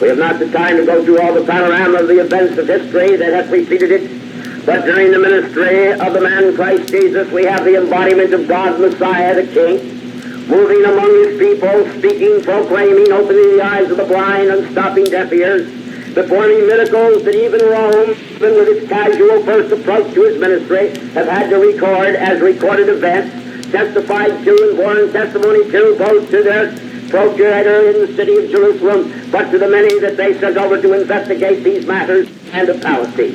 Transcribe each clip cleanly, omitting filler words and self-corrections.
We have not the time to go through all the panorama of the events of history that have preceded it, but during the ministry of the man Christ Jesus, we have the embodiment of God's Messiah, the King, moving among his people, speaking, proclaiming, opening the eyes of the blind, unstopping deaf ears, performing miracles that even Rome, even with its casual first approach to his ministry, have had to record as recorded events, testified to and borne testimony to, both to their procurator in the city of Jerusalem, but to the many that they sent over to investigate these matters and of Palestine.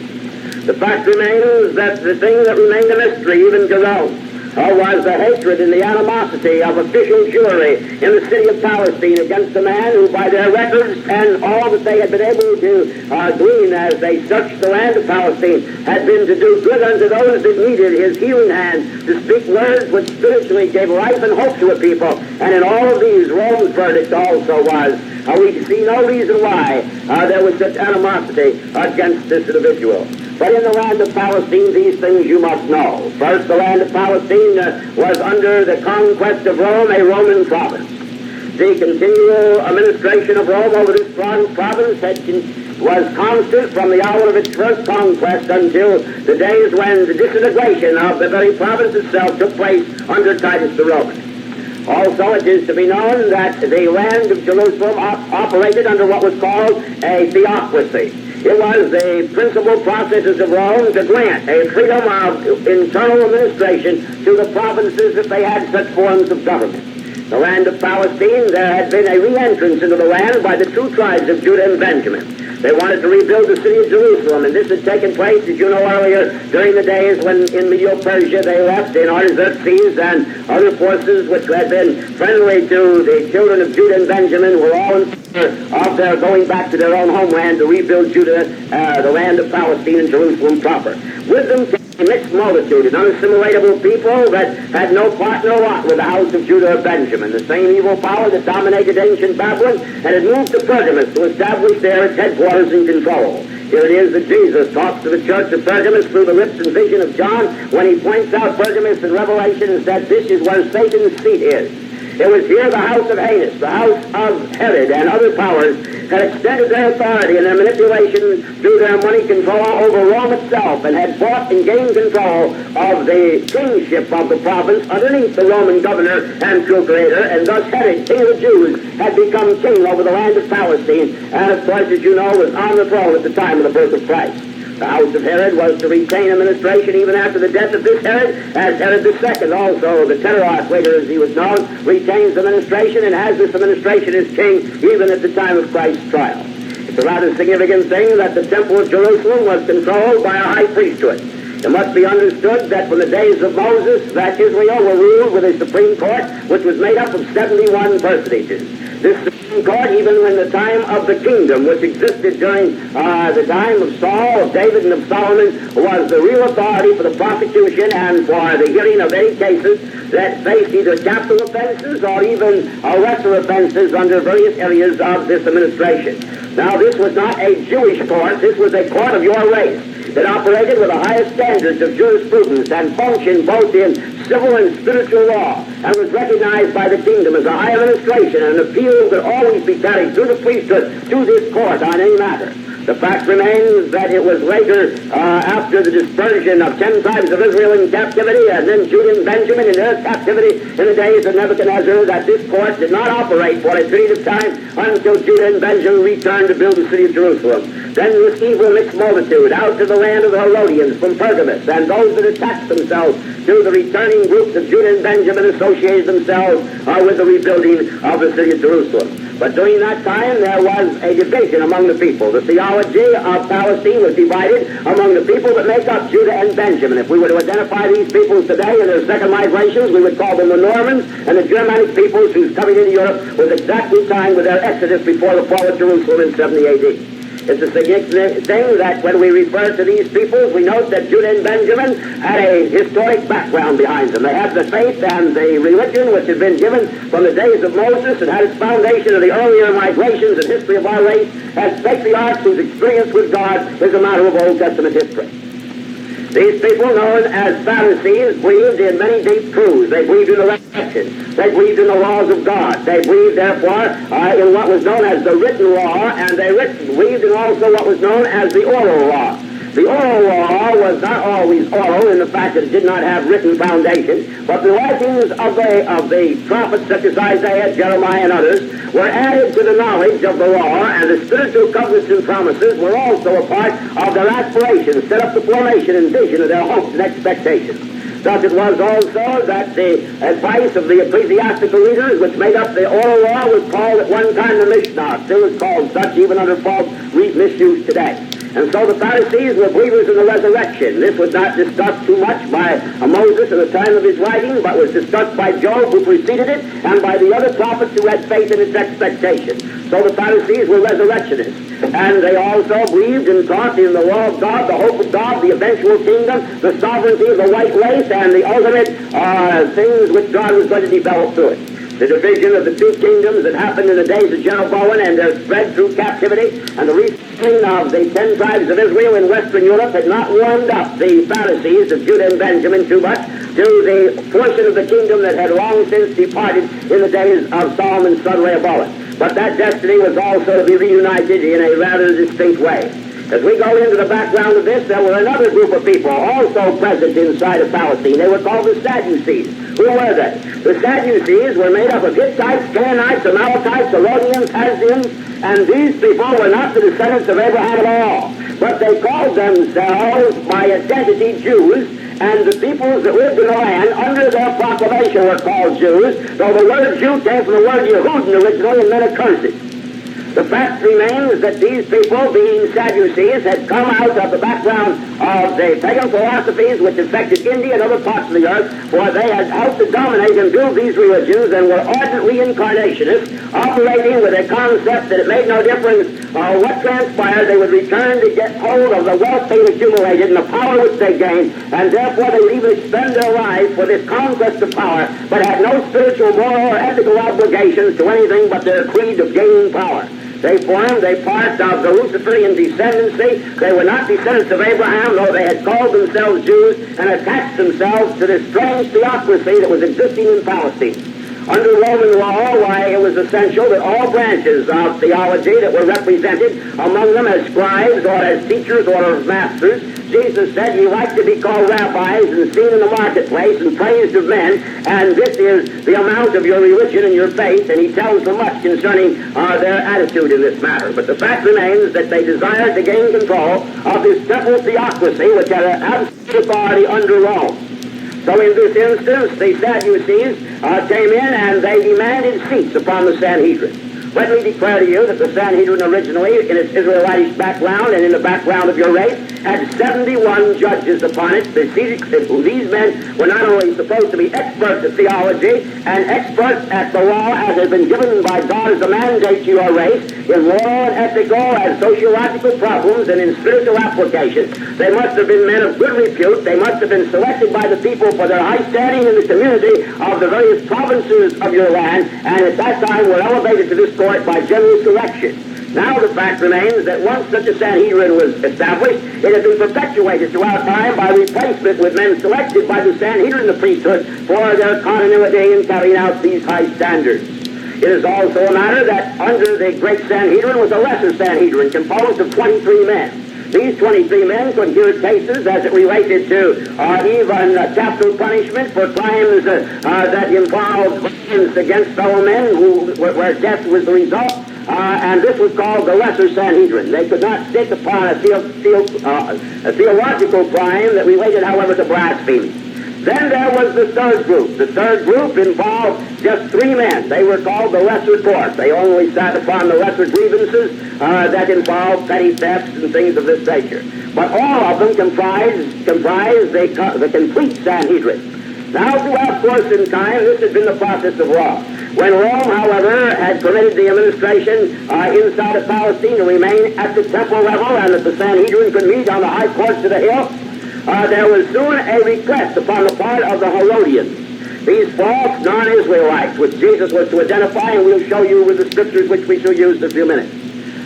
The fact remains that the thing that remained a mystery even to Rome was the hatred and the animosity of official Jewry in the city of Palestine against a man who, by their records and all that they had been able to glean as they searched the land of Palestine, had been to do good unto those that needed his healing hand, to speak words which spiritually gave life and hope to a people. And in all of these, Rome's verdict also was, we see no reason why there was such animosity against this individual. But in the land of Palestine, these things you must know. First, the land of Palestine was under the conquest of Rome, a Roman province. The continual administration of Rome over this province was constant from the hour of its first conquest until the days when the disintegration of the very province itself took place under Titus the Roman. Also, it is to be known that the land of Jerusalem operated under what was called a theocracy. It was the principal processes of Rome to grant a freedom of internal administration to the provinces if they had such forms of government. The land of Palestine, there had been a re-entrance into the land by the two tribes of Judah and Benjamin. They wanted to rebuild the city of Jerusalem, and this had taken place, as you know earlier, during the days when in Medo-Persia they left in Artaxerxes and other forces which had been friendly to the children of Judah and Benjamin were all in favor of their going back to their own homeland to rebuild Judah, the land of Palestine and Jerusalem proper. With them came a mixed multitude, an unassimilatable people that had no part nor lot with the house of Judah or Benjamin. The same evil power that dominated ancient Babylon and had moved to Pergamus to establish there its headquarters and control. Here it is that Jesus talks to the church of Pergamus through the lips and vision of John when he points out Pergamus in Revelation and said, this is where Satan's seat is. It was here the house of Hades, the house of Herod, and other powers had extended their authority and their manipulation through their money control over Rome itself and had bought and gained control of the kingship of the province underneath the Roman governor and procurator, and thus Herod, king of the Jews, had become king over the land of Palestine, and of course, as you know, was on the throne at the time of the birth of Christ. The house of Herod was to retain administration even after the death of this Herod, as Herod II, also the Tetrarch, later as he was known, retains administration and has this administration as king even at the time of Christ's trial. It's a rather significant thing that the temple of Jerusalem was controlled by a high priesthood. It must be understood that from the days of Moses, that Israel were ruled with a Supreme Court which was made up of 71 personages. This Supreme Court, even in the time of the kingdom, which existed during the time of Saul, of David, and of Solomon, was the real authority for the prosecution and for the hearing of any cases that faced either capital offenses or even lesser offenses under various areas of this administration. Now, this was not a Jewish court. This was a court of your race. It operated with the highest standards of jurisprudence and functioned both in civil and spiritual law, and was recognized by the kingdom as a high administration, and an appeal could always be carried through the priesthood to this court on any matter. The fact remains that it was later, after the dispersion of 10 tribes of Israel in captivity, and then Judah and Benjamin in their captivity in the days of Nebuchadnezzar, that this court did not operate for a period of time until Judah and Benjamin returned to build the city of Jerusalem. Then this evil mixed multitude out to the land of the Herodians from Pergamus, and those that attached themselves to the returning groups of Judah and Benjamin associated themselves with the rebuilding of the city of Jerusalem. But during that time, there was a division among the people. The theology of Palestine was divided among the people that make up Judah and Benjamin. If we were to identify these peoples today in their second migrations, we would call them the Normans and the Germanic peoples whose coming into Europe was exactly timed with their exodus before the fall of Jerusalem in 70 A.D. It's a significant thing that when we refer to these peoples, we note that Judah and Benjamin had a historic background behind them. They had the faith and the religion which had been given from the days of Moses and had its foundation in the earlier migrations and history of our race as patriarchs whose experience with God is a matter of Old Testament history. These people, known as Pharisees, believed in many deep truths. They believed in the resurrection. They believed in the laws of God. They believed, therefore, in what was known as the written law, and they believed in also what was known as the oral law. The oral law was not always oral in the fact that it did not have written foundation, but the writings of the prophets such as Isaiah, Jeremiah, and others were added to the knowledge of the law, and the spiritual covenants and promises were also a part of their aspirations, set up the formation and vision of their hopes and expectations. Thus it was also that the advice of the ecclesiastical leaders, which made up the oral law, was called at one time the Mishnah, still is called such even under false misuse today. And so the Pharisees were believers in the resurrection. This was not discussed too much by Moses in the time of his writing, but was discussed by Job, who preceded it, and by the other prophets who had faith in its expectation. So the Pharisees were resurrectionists. And they also believed and taught in the law of God, the hope of God, the eventual kingdom, the sovereignty of the white race, and the ultimate things which God was going to develop through it. The division of the two kingdoms that happened in the days of Jeroboam and their spread through captivity, and the resettling of the 10 tribes of Israel in Western Europe had not warmed up the Pharisees of Judah and Benjamin too much to the portion of the kingdom that had long since departed in the days of Solomon's son Rehoboam. But that destiny was also to be reunited in a rather distinct way. As we go into the background of this, there were another group of people also present inside of Palestine. They were called the Sadducees. Who were they? The Sadducees were made up of Hittites, Canaanites, Amalekites, Herodians, Hazians, and these people were not the descendants of Abraham at all. But they called themselves by identity Jews, and the peoples that lived in the land under their proclamation were called Jews, though the word Jew came from the word Yehudin originally and meant accursed. The fact remains that these people, being Sadducees, had come out of the background of the pagan philosophies which affected India and other parts of the earth, for they had helped to dominate and build these religions and were ardent reincarnationists, operating with a concept that it made no difference what transpired, they would return to get hold of the wealth they accumulated and the power which they gained, and therefore they would even spend their lives for this conquest of power, but had no spiritual, moral, or ethical obligations to anything but their creed of gaining power. They formed a part of the Luciferian descendancy. They were not descendants of Abraham, though they had called themselves Jews and attached themselves to this strange theocracy that was existing in Palestine. Under Roman law, why, it was essential that all branches of theology that were represented among them as scribes or as teachers or as masters, Jesus said, "You like to be called rabbis and seen in the marketplace and praised of men, and this is the amount of your religion and your faith," and he tells them much concerning their attitude in this matter. But the fact remains that they desired to gain control of this temple theocracy which had an absolute authority under Rome. So in this instance, the Sadducees came in and they demanded seats upon the Sanhedrin. Let me declare to you that the Sanhedrin originally, in its Israelitish background and in the background of your race, had 71 judges upon it. These men were not only supposed to be experts at theology and experts at the law as had been given by God as a mandate to your race, in moral and ethical and sociological problems and in spiritual application. They must have been men of good repute. They must have been selected by the people for their high standing in the community of the various provinces of your land, and at that time were elevated to this court by general selection. Now the fact remains that once such a Sanhedrin was established, it has been perpetuated throughout time by replacement with men selected by the Sanhedrin, the priesthood, for their continuity in carrying out these high standards. It is also a matter that under the great Sanhedrin was a lesser Sanhedrin composed of 23 men. These 23 men could hear cases as it related to even capital punishment for crimes that involved violence against fellow men where death was the result. And this was called the Lesser Sanhedrin. They could not stick upon a theological crime that related, however, to blasphemy. Then there was the third group. The third group involved just 3 men. They were called the Lesser Court. They only sat upon the lesser grievances that involved petty thefts and things of this nature. But all of them comprised the complete Sanhedrin. Now, throughout course in time, this had been the process of law. When Rome, however, had permitted the administration inside of Palestine to remain at the temple level and that the Sanhedrin could meet on the high courts of the hill, there was soon a request upon the part of the Herodians. These false non-Israelites, which Jesus was to identify, and we'll show you with the scriptures which we shall use in a few minutes.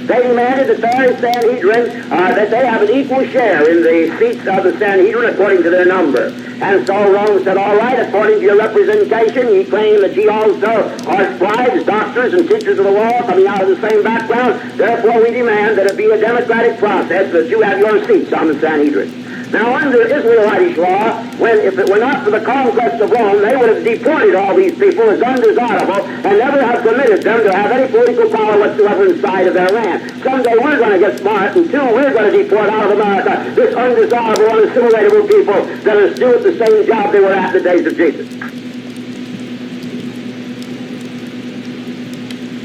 They demanded that their Sanhedrin, that they have an equal share in the seats of the Sanhedrin according to their number. And so Rome said, all right, according to your representation, you claim that ye also are scribes, doctors, and teachers of the law coming out of the same background. Therefore, we demand that it be a democratic process, that you have your seats on the Sanhedrin. Now, under Israelitish law, if it were not for the conquest of Rome, they would have deported all these people as undesirable and never have permitted them to have any political power whatsoever inside of their land. Someday we're going to get smart, and two, we're going to deport out of America this undesirable, unassimilatable people that are still at the same job they were at in the days of Jesus.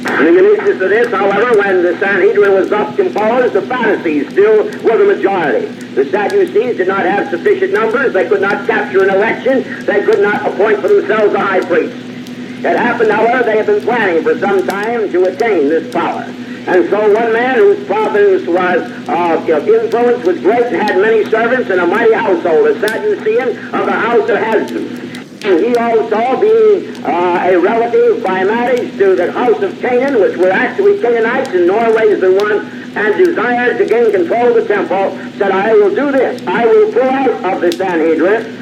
In the midst of this, however, when the Sanhedrin was thus composed, the Pharisees still were the majority. The Sadducees did not have sufficient numbers. They could not capture an election. They could not appoint for themselves a high priest. It happened, however, they had been planning for some time to attain this power. And so one man whose province was influence was great and had many servants and a mighty household, a Sadducean of the house of Hesdon. And he also, being a relative by marriage to the house of Canaan, which were actually Canaanites, and Norway is the one, and desired to gain control of the temple, said, I will do this. I will pull out of the Sanhedrin,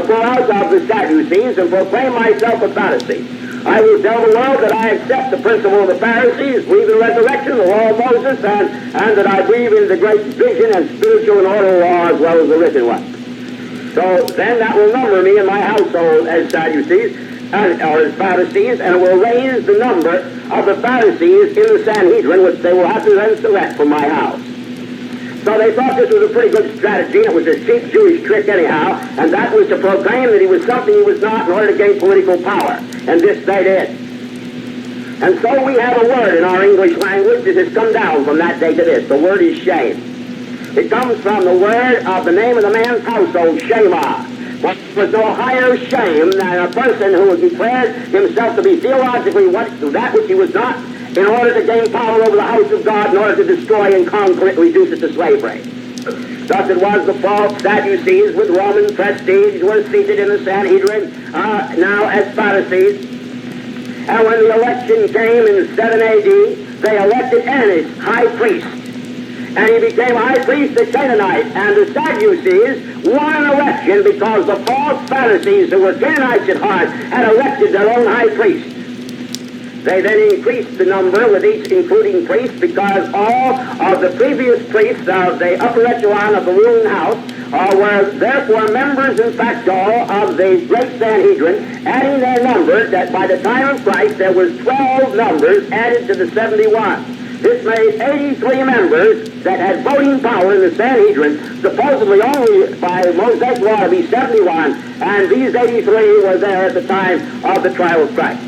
pull out of the Sadducees, and proclaim myself a Pharisee. I will tell the world that I accept the principle of the Pharisees, believe in resurrection, the law of Moses, and that I believe in the great vision and spiritual and order law as well as the written one. So then that will number me and my household as Sadducees, or as Pharisees, and it will raise the number of the Pharisees in the Sanhedrin, which they will have to then select from my house. So they thought this was a pretty good strategy. It was a cheap Jewish trick anyhow, and that was to proclaim that he was something he was not in order to gain political power. And this they did. And so we have a word in our English language that has come down from that day to this. The word is shame. It comes from the word of the name of the man's household, Shema. But there was no higher shame than a person who declared himself to be theologically that which he was not, in order to gain power over the house of God, in order to destroy and conquer it, reduce it to slavery. Thus it was the false Sadducees with Roman prestige were seated in the Sanhedrin, now as Pharisees. And when the election came in 7 A.D., they elected Annas high priest. And he became high priest of Canaanite. And the Sadducees won an election because the false Pharisees, who were Canaanites at heart, had elected their own high priest. They then increased the number with each including priest, because all of the previous priests of the upper echelon of the ruling house were therefore members in fact of the great Sanhedrin, adding their number that by the time of Christ there was 12 numbers added to the 71. This made 83 members that had voting power in the Sanhedrin, supposedly only by Mosaic law to be 71, and these 83 were there at the time of the trial of Christ.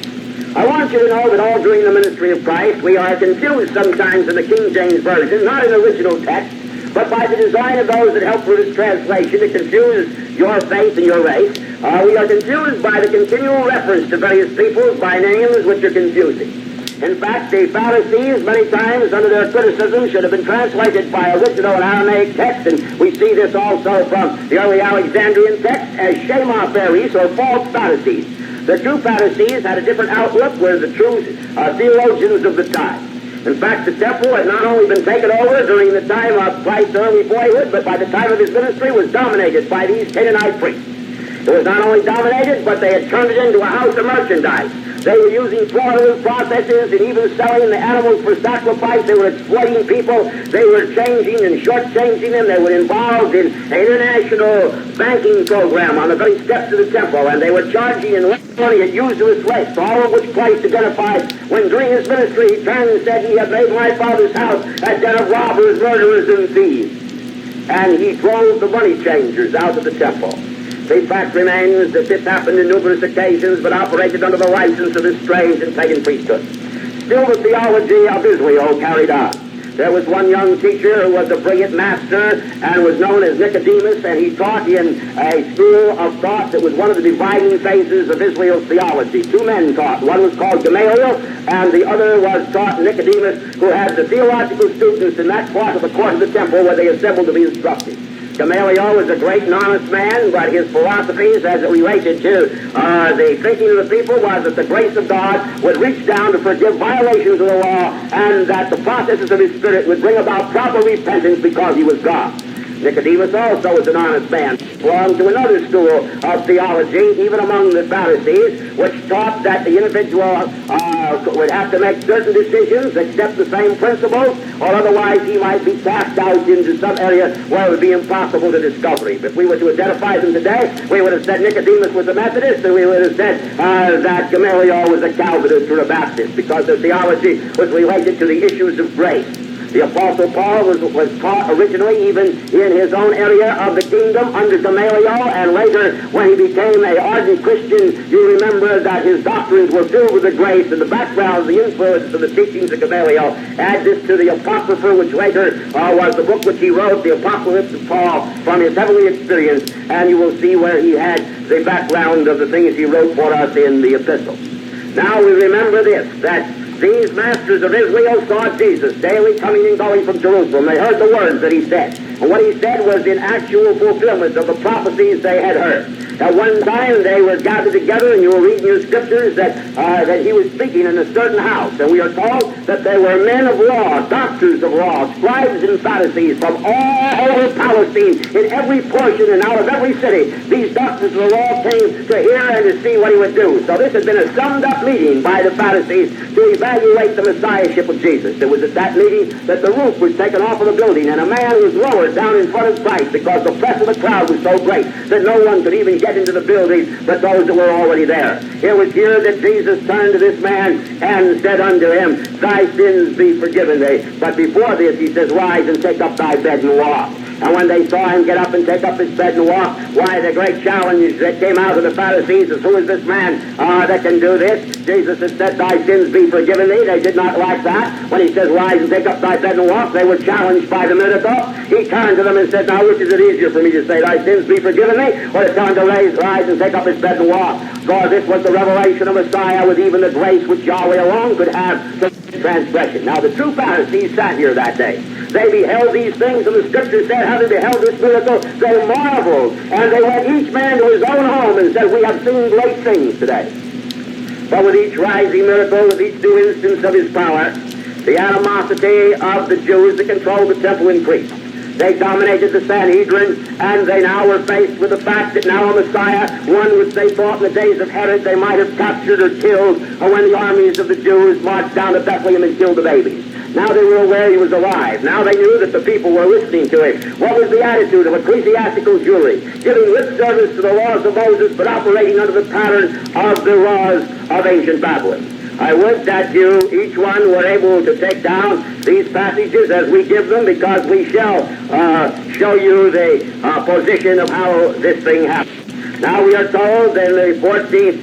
I want you to know that all during the ministry of Christ, we are confused sometimes in the King James Version, not in the original text, but by the design of those that help with its translation to confuse your faith and your race. We are confused by the continual reference to various peoples by names which are confusing. In fact, the Pharisees, many times under their criticism, should have been translated by original and Aramaic text, and we see this also from the early Alexandrian text as Shema Pharisees, or false Pharisees. The true Pharisees had a different outlook, were the true theologians of the time. In fact, the temple had not only been taken over during the time of Christ's early boyhood, but by the time of his ministry was dominated by these Canaanite priests. It was not only dominated, but they had turned it into a house of merchandise. They were using fraudulent processes and even selling the animals for sacrifice. They were exploiting people. They were changing and shortchanging them. They were involved in an international banking program on the very steps of the temple, and they were charging and money at usurious rates, all of which Christ identified when during his ministry he turned and said, "Ye have made my Father's house a den of robbers, murderers, and thieves." And he drove the money changers out of the temple. The fact remains that this happened in numerous occasions, but operated under the license of this strange and pagan priesthood. Still, the theology of Israel carried on. There was one young teacher who was a brilliant master and was known as Nicodemus, and he taught in a school of thought that was one of the dividing phases of Israel's theology. Two men taught. One was called Gamaliel, and the other was taught Nicodemus, who had the theological students in that part of the court of the temple where they assembled to be instructed. Gamaliel was a great and honest man, but his philosophies as it related to the thinking of the people was that the grace of God would reach down to forgive violations of the law, and that the processes of his Spirit would bring about proper repentance because he was God. Nicodemus also was an honest man, belonged to another school of theology, even among the Pharisees, which taught that the individual would have to make certain decisions, accept the same principles, or otherwise he might be cast out into some area where it would be impossible to discover him. If we were to identify them today, we would have said Nicodemus was a Methodist, and we would have said that Gamaliel was a Calvinist or a Baptist, because their theology was related to the issues of grace. The Apostle Paul was taught originally even in his own area of the kingdom under Gamaliel, and later when he became an ardent Christian, you remember that his doctrines were filled with the grace and the background, the influence of the teachings of Gamaliel. Add this to the Apocrypha, which later was the book which he wrote, the Apocalypse of Paul, from his heavenly experience, and you will see where he had the background of the things he wrote for us in the epistles. Now we remember this, that these masters of Israel saw Jesus daily coming and going from Jerusalem. They heard the words that he said. And what he said was in actual fulfillment of the prophecies they had heard. At one time they were gathered together, and you will read in your scriptures that he was speaking in a certain house. And we are told that they were men of law, doctors of law, scribes and Pharisees from all over Palestine, in every portion and out of every city. These doctors of the law came to hear and to see what he would do. So this had been a summed-up meeting by the Pharisees to evaluate the Messiahship of Jesus. It was at that meeting that the roof was taken off of the building, and a man was lowered down in front of sight because the press of the crowd was so great that no one could even get into the building but those that were already there. It was here that Jesus turned to this man and said unto him, Thy sins be forgiven thee. But before this he says, Rise and take up thy bed and walk. And when they saw him get up and take up his bed and walk, why, the great challenge that came out of the Pharisees is, who is this man that can do this? Jesus had said, Thy sins be forgiven thee. They did not like that. When he says, Rise and take up thy bed and walk, they were challenged by the miracle. He turned to them and said, Now, which is it easier for me to say, Thy sins be forgiven thee, or to tell him to rise and take up his bed and walk? For this was the revelation of Messiah, with even the grace which Yahweh alone could have to transgression. Now, the true Pharisees sat here that day. They beheld these things, and the Scripture said, having beheld this miracle, they marveled, and they went each man to his own home and said, We have seen great things today. But with each rising miracle, with each new instance of his power, the animosity of the Jews that controlled the temple increased. They dominated the Sanhedrin, and they now were faced with the fact that now a Messiah, one which they thought in the days of Herod they might have captured or killed, or when the armies of the Jews marched down to Bethlehem and killed the babies. Now they were aware he was alive. Now they knew that the people were listening to him. What was the attitude of ecclesiastical Jewry? Giving lip service to the laws of Moses, but operating under the pattern of the laws of ancient Babylon. I would that you, each one, were able to take down these passages as we give them, because we shall show you the position of how this thing happened. Now we are told in the 14th,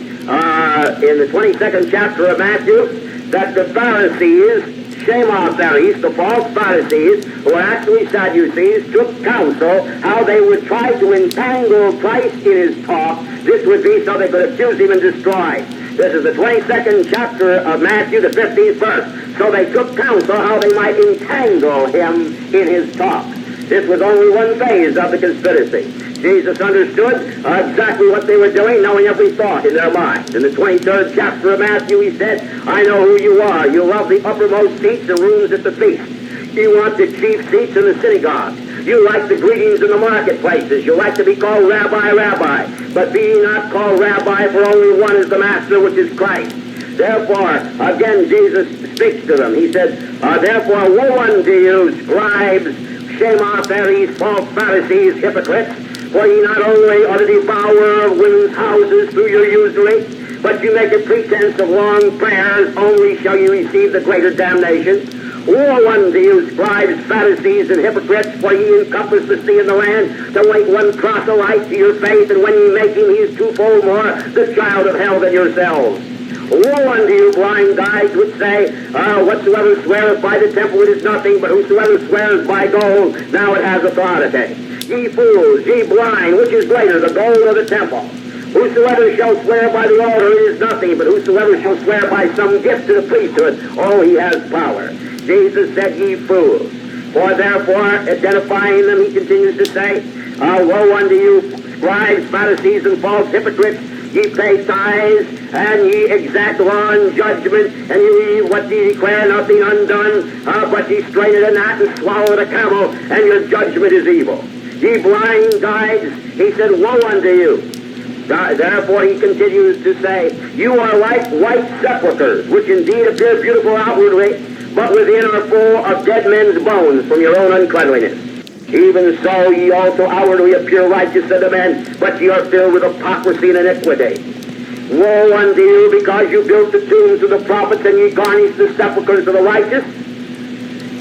in the 22nd chapter of Matthew, that the Pharisees, Shema-Pharisees, the false Pharisees, who were actually Sadducees, took counsel how they would try to entangle Christ in his talk. This would be so they could accuse him and destroy. This is the 22nd chapter of Matthew, the 15th verse. So they took counsel how they might entangle him in his talk. This was only one phase of the conspiracy. Jesus understood exactly what they were doing, knowing every thought in their minds. In the 23rd chapter of Matthew, he said, I know who you are. You love the uppermost seats and rooms at the feast. You want the chief seats in the synagogue. You like the greetings in the marketplaces. You like to be called Rabbi, Rabbi. But be ye not called Rabbi, for only one is the Master, which is Christ. Therefore, again, Jesus speaks to them. He says, Therefore, woe unto you, scribes, Shema-Pharisees, false Pharisees, hypocrites, for ye not only are the devourer of women's houses through your usury, but you make a pretense of long prayers, only shall you receive the greater damnation. Woe unto you, scribes, Pharisees, and hypocrites, for ye encompass the sea and the land to make one proselyte to your faith, and when ye make him, he is twofold more the child of hell than yourselves. Woe unto you, blind guides, which say, Whatsoever sweareth by the temple, it is nothing, but whosoever swears by gold, now it has authority. Ye fools, ye blind, which is greater, the gold or the temple? Whosoever shall swear by the altar, it is nothing, but whosoever shall swear by some gift to the priesthood, oh, he has power. Jesus said, Ye fools. For therefore, identifying them, he continues to say, woe unto you, scribes, Pharisees, and false hypocrites! Ye pay tithes, and ye exact law and judgment, and ye what ye declare nothing undone, but ye strain a gnat and swallow a camel, and your judgment is evil. Ye blind guides, he said, woe unto you! Therefore he continues to say, you are like white sepulchres, which indeed appear beautiful outwardly, but within are full of dead men's bones from your own uncleanliness. Even so ye also outwardly appear righteous unto men, but ye are filled with hypocrisy and iniquity. Woe unto you, because you built the tombs of the prophets, and ye garnished the sepulchres of the righteous.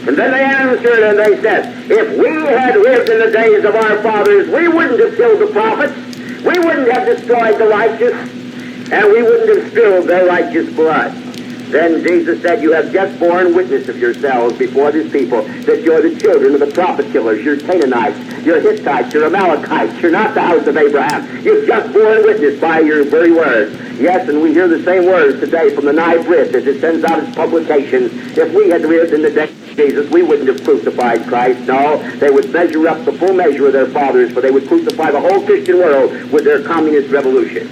And then they answered and they said, if we had lived in the days of our fathers, we wouldn't have killed the prophets, we wouldn't have destroyed the righteous, and we wouldn't have spilled their righteous blood. Then Jesus said, you have just borne witness of yourselves before this people, that you're the children of the prophet killers, you're Canaanites, you're Hittites, you're Amalekites, you're not the house of Abraham. You've just borne witness by your very words. Yes, and we hear the same words today from the Nye Brit as it sends out its publications. If we had lived in the day of Jesus, we wouldn't have crucified Christ. No, they would measure up the full measure of their fathers, for they would crucify the whole Christian world with their communist revolution.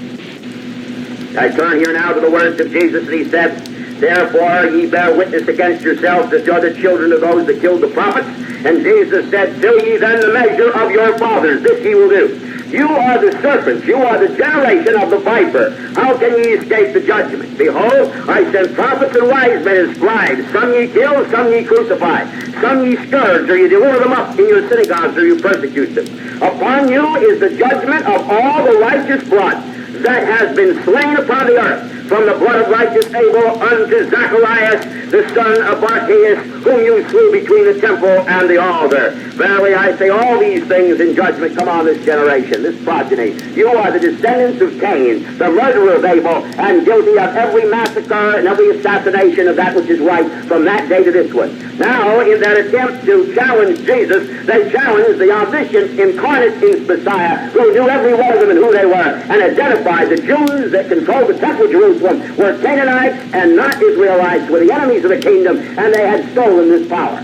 I turn here now to the words of Jesus, and he said, therefore ye bear witness against yourselves that you're the children of those that killed the prophets. And Jesus said, fill ye then the measure of your fathers. This ye will do. You are the serpents. You are the generation of the viper. How can ye escape the judgment? Behold, I send prophets and wise men and scribes. Some ye kill, some ye crucify. Some ye scourge, or ye deliver them up in your synagogues, or you persecute them. Upon you is the judgment of all the righteous blood that has been slain upon the earth, from the blood of righteous Abel unto Zacharias, the son of Barchias, whom you slew between the temple and the altar. Verily I say, all these things in judgment come on this generation, this progeny. You are the descendants of Cain, the murderer of Abel, and guilty of every massacre and every assassination of that which is right from that day to this one. Now, in their attempt to challenge Jesus, they challenged the omniscient, incarnate Messiah, who knew every one of them and who they were, and identified the Jews that controlled the temple of Jerusalem were Canaanites and not Israelites, were the enemies of the kingdom, and they had stolen this power.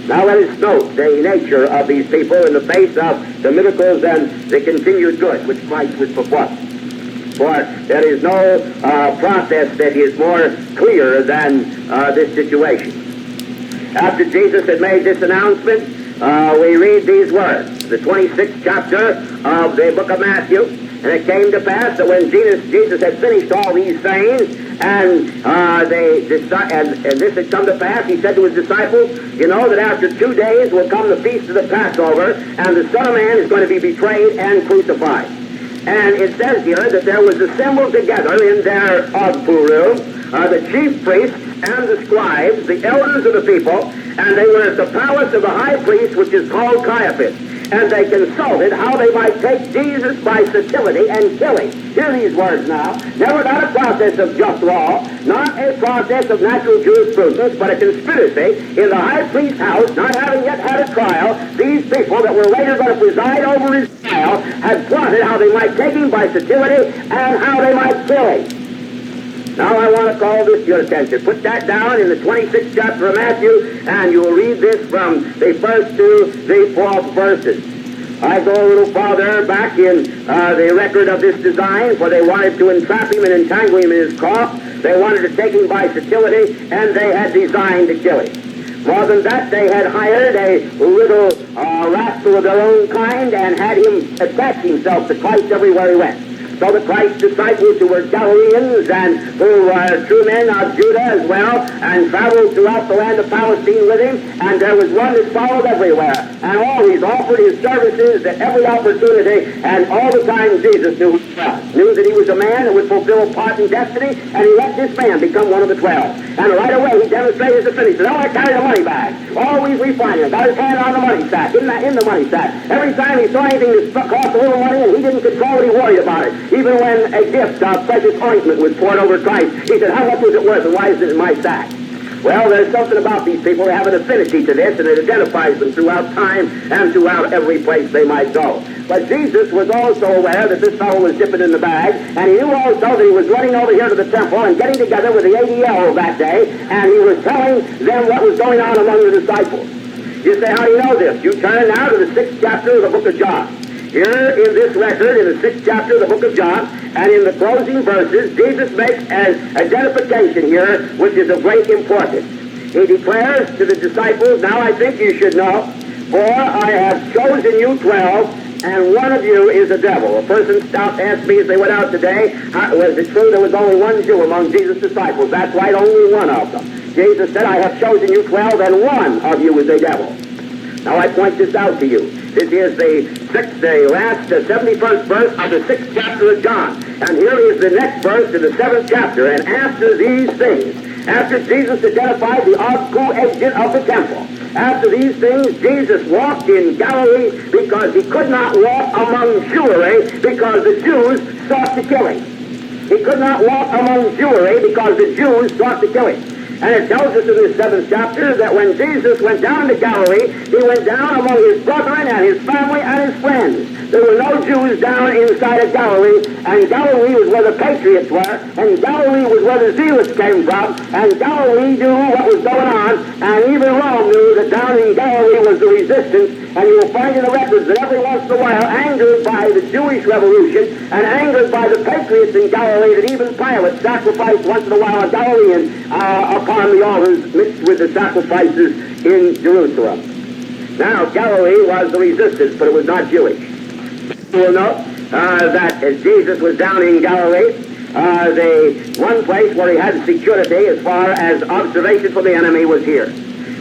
Now let us note the nature of these people in the face of the miracles and the continued good which Christ would perform. For there is no process that is more clear than this situation. After Jesus had made this announcement, we read these words, the 26th chapter of the book of Matthew. And it came to pass that when Jesus had finished all these things, and this had come to pass, he said to his disciples, you know that after 2 days will come the feast of the Passover, and the Son of Man is going to be betrayed and crucified. And it says here that there was assembled together in their upper room the chief priests and the scribes, the elders of the people, and they were at the palace of the high priest, which is called Caiaphas. And they consulted how they might take Jesus by subtlety and kill him. Hear these words now. Never not a process of just law, not a process of natural jurisprudence, but a conspiracy in the high priest's house, not having yet had a trial. These people that were later going to preside over his trial had plotted how they might take him by subtlety and how they might kill him. Now I want to call this to your attention. Put that down in the 26th chapter of Matthew, and you will read this from the first to the 4th verses. I go a little farther back in the record of this design, for they wanted to entrap him and entangle him in his cross. They wanted to take him by subtlety, and they had designed to kill him. More than that, they had hired a little rascal of their own kind and had him attach himself to Christ everywhere he went. So the Christ's disciples, who were Galileans and who were true men of Judah as well, and traveled throughout the land of Palestine with him, and there was one that followed everywhere, and always offered his services at every opportunity, and all the time Jesus knew that he was a man that would fulfill a part in destiny, and he let this man become one of the 12. And right away he demonstrated the finish. He said, I carry the money bag. Always refining it. Got his hand on the money sack, in the money sack. Every time he saw anything that cost a little money and he didn't control it, he worried about it. Even when a gift of precious ointment was poured over Christ, he said, how much was it worth and why is it in my sack? Well, there's something about these people. They have an affinity to this, and it identifies them throughout time and throughout every place they might go. But Jesus was also aware that this fellow was dipping in the bag, and he knew also that he was running over here to the temple and getting together with the ADL that day, and he was telling them what was going on among the disciples. You say, how do you know this? You turn now to the 6th chapter of the book of John. Here in this record, in the 6th chapter of the book of John, and in the closing verses, Jesus makes an identification here which is of great importance. He declares to the disciples, now I think you should know, for I have chosen you 12, and one of you is a devil. A person stopped and asked me as they went out today, was it true there was only one Jew among Jesus' disciples? That's right, only one of them. Jesus said, I have chosen you 12, and one of you is a devil. Now I point this out to you. This is the last 71st verse of the 6th chapter of John. And here is the next verse in the 7th chapter. And after these things, after Jesus identified the obscure agent of the temple, after these things, Jesus walked in Galilee because he could not walk among Jewry because the Jews sought to kill him. He could not walk among Jewry because the Jews sought to kill him. And it tells us in this 7th chapter that when Jesus went down to Galilee, he went down among his brethren and his family and his friends. There were no Jews down inside of Galilee, and Galilee was where the patriots were, and Galilee was where the zealots came from, and Galilee knew what was going on, and even Rome knew that down in Galilee was the resistance. And you will find in the records that every once in a while, angered by the Jewish Revolution and angered by the patriots in Galilee, that even Pilate sacrificed once in a while a Galilean upon the altars mixed with the sacrifices in Jerusalem. Now, Galilee was the resistance, but it was not Jewish. You will note that as Jesus was down in Galilee, the one place where he had security as far as observation from the enemy was here.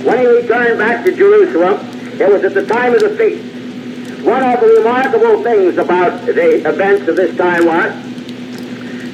When he returned back to Jerusalem, it was at the time of the feast. One of the remarkable things about the events of this time was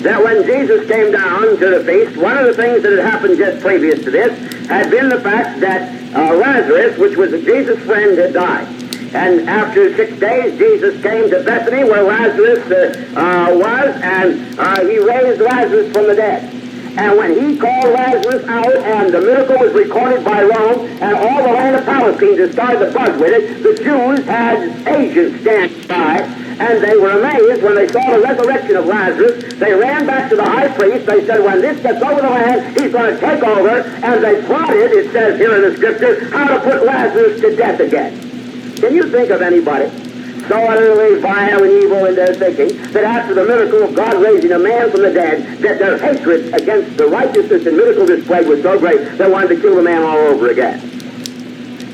that when Jesus came down to the feast, one of the things that had happened just previous to this had been the fact that Lazarus, which was Jesus' friend, had died. And after 6 days, Jesus came to Bethany, where Lazarus was, and he raised Lazarus from the dead. And when he called Lazarus out, and the miracle was recorded by Rome, and all the land of Palestine just started to buzz with it, the Jews had agents stand by, and they were amazed when they saw the resurrection of Lazarus. They ran back to the high priest. They said, when this gets over the land, he's going to take over. And they plotted, it says here in the scripture, how to put Lazarus to death again. Can you think of anybody so utterly vile and evil in their thinking that after the miracle of God raising a man from the dead, that their hatred against the righteousness and miracle displayed was so great they wanted to kill the man all over again?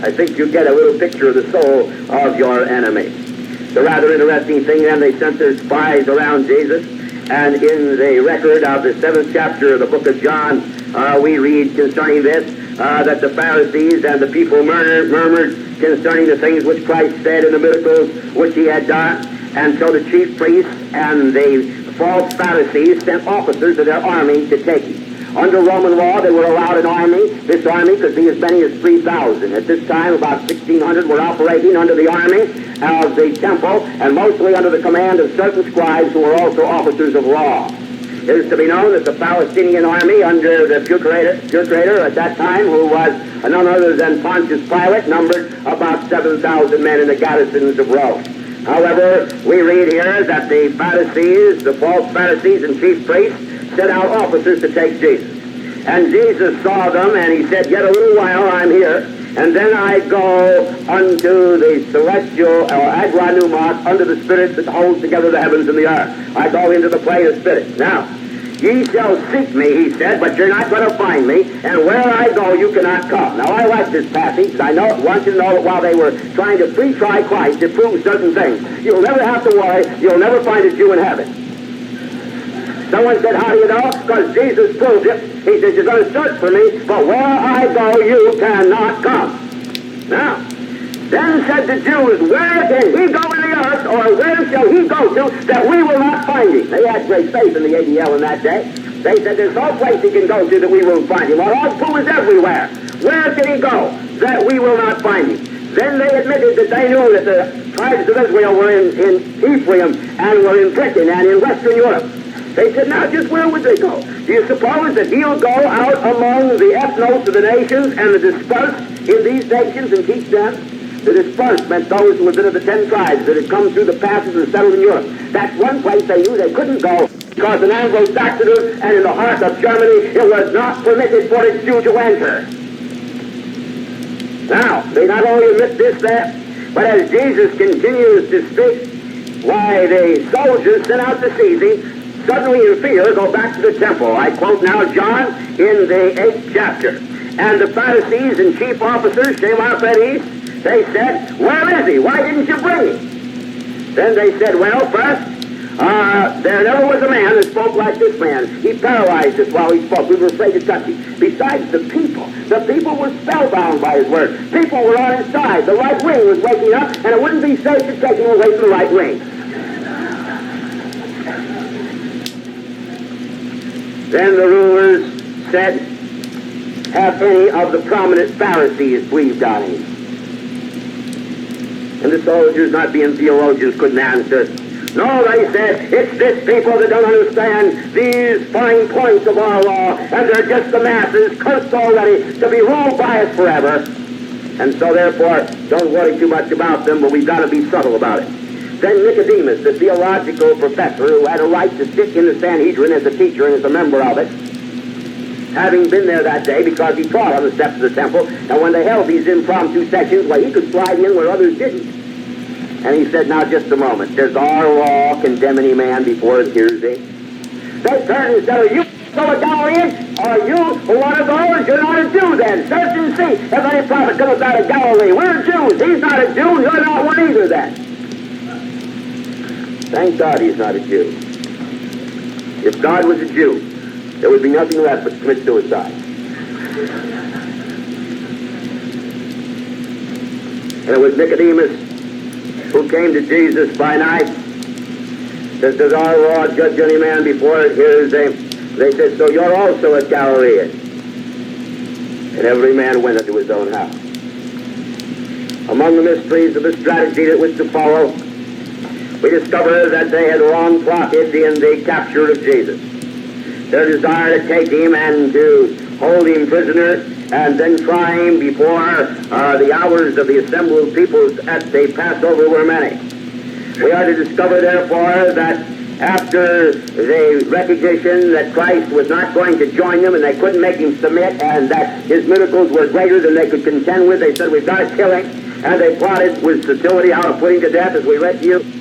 I think you get a little picture of the soul of your enemy. The rather interesting thing then, they sent their spies around Jesus, and in the record of the 7th chapter of the book of John, we read concerning this, that the Pharisees and the people murmured concerning the things which Christ said and the miracles which he had done. And so the chief priests and the false Pharisees sent officers of their army to take him. Under Roman law, they were allowed an army. This army could be as many as 3,000. At this time, about 1,600 were operating under the army of the temple, and mostly under the command of certain scribes who were also officers of law. It is to be known that the Palestinian army under the procurator at that time, who was none other than Pontius Pilate, numbered about 7,000 men in the garrisons of Rome. However, we read here that the Pharisees, the false Pharisees and chief priests, sent out officers to take Jesus. And Jesus saw them, and he said, yet a little while I'm here, and then I go unto the celestial, or agranumos, under the spirit that holds together the heavens and the earth. I go into the plane of spirits. Now, ye shall seek me, he said, but you're not going to find me, and where I go you cannot come. Now, I like this passage, and I want you to know that while they were trying to pre-try Christ to prove certain things, you'll never have to worry, you'll never find a Jew in heaven. Someone said, how do you know? Because Jesus proved it. He says, you're going to search for me, but where I go, you cannot come. Now, then said the Jews, where can he go in the earth, or where shall he go to, that we will not find him? They had great faith in the ADL in that day. They said, there's no place he can go to that we won't find him. Well, our fool is everywhere. Where can he go that we will not find him? Then they admitted that they knew that the tribes of Israel were in Ephraim, and were in Britain, and in Western Europe. They said, now just where would they go? Do you suppose that he'll go out among the ethnos of the nations and the dispersed in these nations and teach them? The dispersed meant those who had been of the 10 tribes that had come through the passes and settled in Europe. That's one place they knew they couldn't go, because in Anglo-Saxon and in the heart of Germany, it was not permitted for its Jew to enter. Now, they not only admit this there, but as Jesus continues to speak, why, the soldiers sent out to seize him, suddenly in fear go back to the temple. I quote now John in the 8th chapter. And the Pharisees and chief officers came out that east. They said, where is he? Why didn't you bring him? Then they said, well, first, there never was a man that spoke like this man. He paralyzed us while he spoke. We were afraid to touch him. Besides the people were spellbound by his word. People were on his side. The right wing was waking up, and it wouldn't be safe to take him away from the right wing. Then the rulers said, have any of the prominent Pharisees breathed on him? And the soldiers, not being theologians, couldn't answer. No, they said, it's this people that don't understand these fine points of our law, and they're just the masses, cursed already, to be ruled by us forever. And so therefore, don't worry too much about them, but we've got to be subtle about it. Then Nicodemus, the theological professor who had a right to sit in the Sanhedrin as a teacher and as a member of it, having been there that day because he taught on the steps of the temple, and when they held these impromptu sessions, well, he could slide in where others didn't. And he said, now just a moment, does our law condemn any man before it hears thee? They turned and said, are you a Galilean? Are you one of those? You're not a Jew then. Search and see if any prophet comes out of Galilee. We're Jews. He's not a Jew. You're not one either then. Thank God he's not a Jew. If God was a Jew, there would be nothing left but to commit suicide. And it was Nicodemus who came to Jesus by night. Says, does our law judge any man before it hears him? They said, so you're also a Galilean. And every man went unto his own house. Among the mysteries of the strategy that was to follow, we discover that they had long plotted in the capture of Jesus. Their desire to take him and to hold him prisoner and then try him before the hours of the assembled peoples at the Passover were many. We are to discover, therefore, that after the recognition that Christ was not going to join them and they couldn't make him submit and that his miracles were greater than they could contend with, they said, we've got to kill him. And they plotted with subtlety how to put him to death, as we read to you.